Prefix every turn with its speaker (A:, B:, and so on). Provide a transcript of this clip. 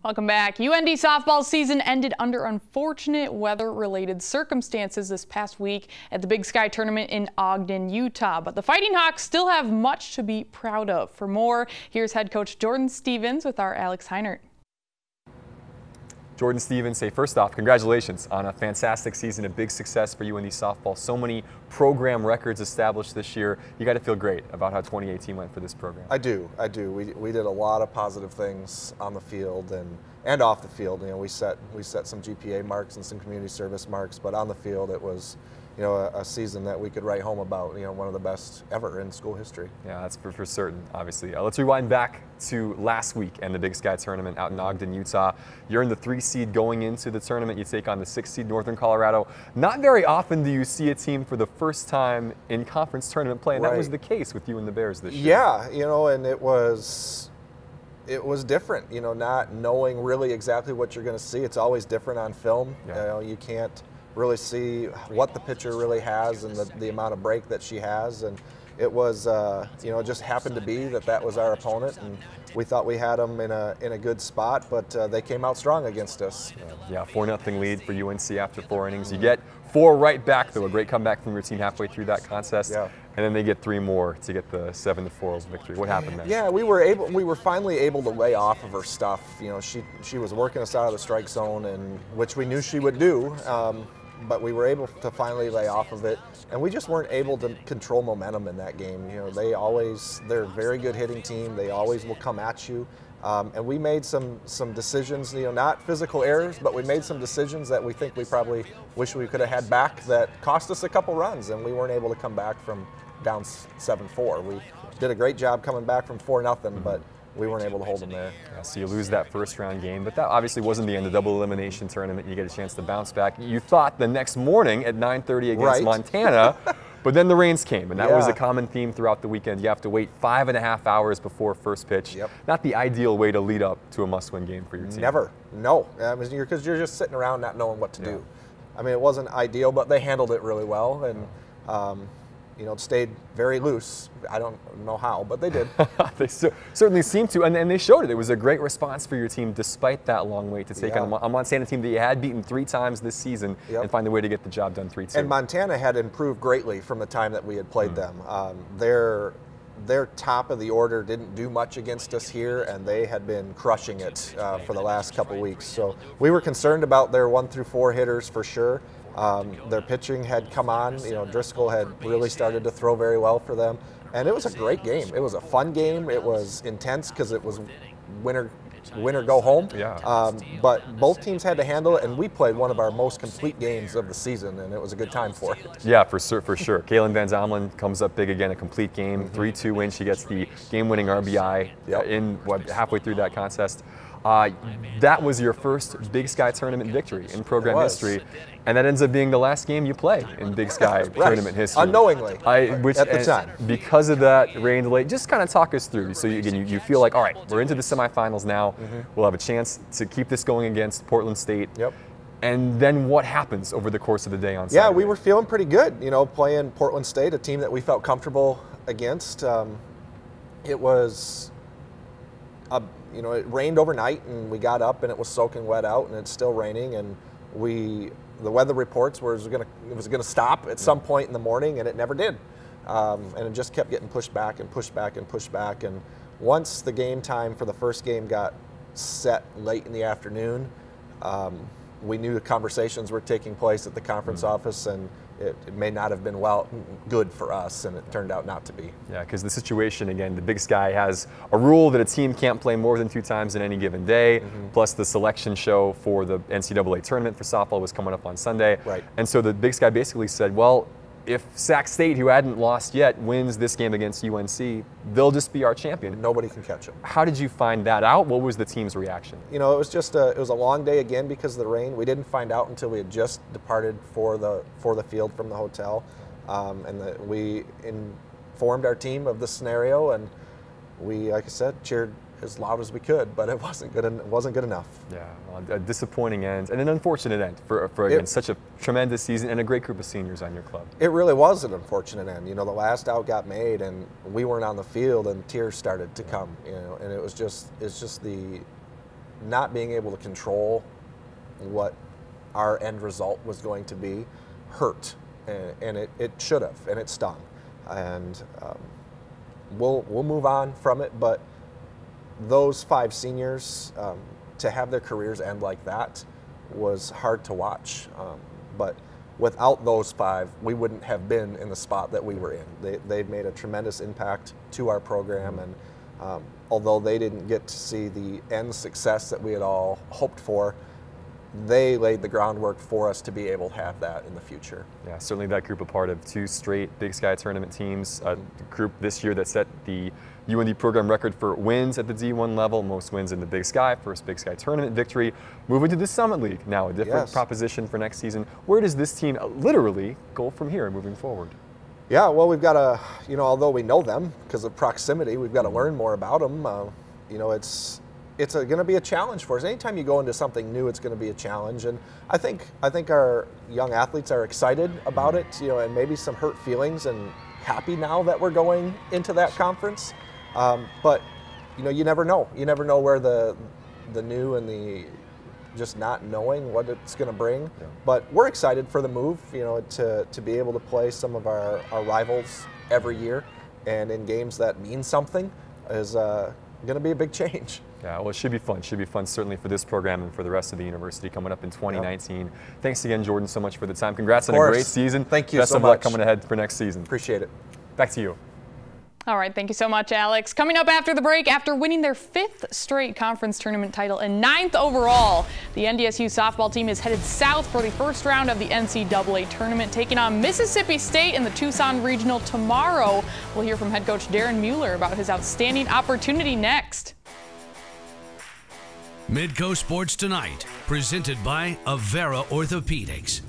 A: Welcome back. UND softball season ended under unfortunate weather-related circumstances this past week at the Big Sky tournament in Ogden, Utah. But the Fighting Hawks still have much to be proud of. For more, here's head coach Jordan Stevens with our Alex Heinert.
B: Jordan Stevens, say first off, congratulations on a fantastic season, a big success for UND softball. So many program records established this year. You got to feel great about how 2018 went for this program.
C: I do. We did a lot of positive things on the field and off the field. You know, we set some GPA marks and some community service marks, but on the field it was, you know, a season that we could write home about. You know, one of the best ever in school history. Yeah,
B: that's for certain, obviously. Let's rewind back to last week and the Big Sky tournament out in Ogden, Utah. You're in the 3 seed going into the tournament. You take on the 6 seed Northern Colorado. Not very often do you see a team for the first time in conference tournament play, and that was the case with you and the Bears this year.
C: Yeah, you know, and it was different, you know, not knowing really exactly what you're going to see. It's always different on film. Yeah. You know, you can't really see what the pitcher really has and the amount of break that she has. And it was, you know, it just happened to be that was our opponent, and we thought we had them in a good spot, but they came out strong against us.
B: Yeah, 4-0 lead for UNC after 4 innings. You get 4 right back, though. A great comeback from your team halfway through that contest. Yeah. And then they get 3 more to get the 7-4 victory. What happened then?
C: Yeah, we were finally able to lay off of her stuff. You know, she was working us out of the strike zone, and which we knew she would do. But we were able to finally lay off of it, and we just weren't able to control momentum in that game. You know, they're a very good hitting team. They always will come at you. And we made some decisions, you know, not physical errors, but we made some decisions that we think we probably wish we could have had back that cost us a couple runs, and we weren't able to come back from down 7-4. We did a great job coming back from 4-0, but we weren't able to hold them there.
B: Yeah, so you lose that first round game, but that obviously wasn't the end of the double elimination tournament. You get a chance to bounce back. You thought the next morning at 9:30 against Montana, but then the rains came, and that was a common theme throughout the weekend. You have to wait 5.5 hours before first pitch. Yep. Not the ideal way to lead up to a must-win game for your team.
C: Never. No. Because you're just sitting around not knowing what to do. I mean, it wasn't ideal, but they handled it really well, and you know, it stayed very loose. I don't know how, but they did.
B: They certainly seemed to, and they showed it. It was a great response for your team despite that long wait to take on a Montana team that you had beaten 3 times this season and find a way to get the job done 3-2.
C: And Montana had improved greatly from the time that we had played them. Their top of the order didn't do much against us here, and they had been crushing it for the last couple weeks. So we were concerned about their 1 through 4 hitters for sure. Their pitching had come on. You know, Driscoll had really started to throw very well for them, and it was a great game. It was a fun game. It was intense because it was winner go home.
B: Yeah.
C: But both teams had to handle it, and we played one of our most complete games of the season, and it was a good time for it.
B: Yeah, for sure. Kaylin Van Zomelen comes up big again, a complete game, 3-2 win. She gets the game-winning RBI halfway through that contest. That was your first Big Sky tournament victory in program history, and that ends up being the last game you play in Big Sky tournament history.
C: Unknowingly, at the time.
B: Because of that rain delay, just kind of talk us through. So you feel like, all right, we're into the semifinals now. We'll have a chance to keep this going against Portland State.
C: Yep.
B: And then what happens over the course of the day on Saturday?
C: Yeah, we were feeling pretty good, you know, playing Portland State, a team that we felt comfortable against. It was you know, it rained overnight, and we got up and it was soaking wet out, and it's still raining, and the weather reports were it was gonna stop at some point in the morning, and it never did. And it just kept getting pushed back and pushed back and pushed back. And once the game time for the first game got set late in the afternoon, we knew the conversations were taking place at the conference office, and it may not have been good for us, and it turned out not to be.
B: Yeah, because the situation, again, the Big Sky has a rule that a team can't play more than 2 times in any given day, plus the selection show for the NCAA tournament for softball was coming up on Sunday.
C: Right.
B: And so the Big Sky basically said, well, if Sac State, who hadn't lost yet, wins this game against UNC, they'll just be our champion.
C: Nobody can catch them.
B: How did you find that out? What was the team's reaction?
C: You know, it was just it was a long day again because of the rain. We didn't find out until we had just departed for the field from the hotel, and we informed our team of the scenario, and we, like I said, cheered as loud as we could, but it wasn't good enough.
B: Yeah, well, a disappointing end and an unfortunate end for again such a tremendous season and a great group of seniors on your club.
C: It really was an unfortunate end. You know, the last out got made, and we weren't on the field, and tears started to come. You know, and it's just the not being able to control what our end result was going to be hurt, and it should have, and it stung. And we'll move on from it, but those 5 seniors, to have their careers end like that was hard to watch. But without those 5, we wouldn't have been in the spot that we were in. They've made a tremendous impact to our program, and although they didn't get to see the end success that we had all hoped for, they laid the groundwork for us to be able to have that in the future.
B: Yeah, certainly that group a part of 2 straight Big Sky tournament teams. A group this year that set the UND program record for wins at the D1 level, most wins in the Big Sky, first Big Sky tournament victory. Moving to the Summit League now, a different proposition for next season. Where does this team literally go from here moving forward?
C: Yeah, well, we've got to, although we know them because of proximity, we've got to learn more about them. It's going to be a challenge for us. Anytime you go into something new, it's going to be a challenge. And I think our young athletes are excited about it, and maybe some hurt feelings and happy now that we're going into that conference. But, you never know. You never know where the new and the just not knowing what it's going to bring. Yeah. But we're excited for the move, to be able to play some of our rivals every year, and in games that mean something is going to be a big change.
B: Yeah, well, it should be fun. It should be fun certainly for this program and for the rest of the university coming up in 2019. Yep. Thanks again, Jordan, so much for the time. Congrats on a great season.
C: Thank you
B: Best
C: so
B: of luck
C: much.
B: coming ahead for next season.
C: Appreciate it.
B: Back to you.
A: All right, thank you so much, Alex. Coming up after the break, after winning their 5th straight conference tournament title and 9th overall, the NDSU softball team is headed south for the first round of the NCAA tournament, taking on Mississippi State in the Tucson Regional tomorrow. We'll hear from head coach Darren Mueller about his outstanding opportunity next.
D: Midco Sports Tonight, presented by Avera Orthopedics.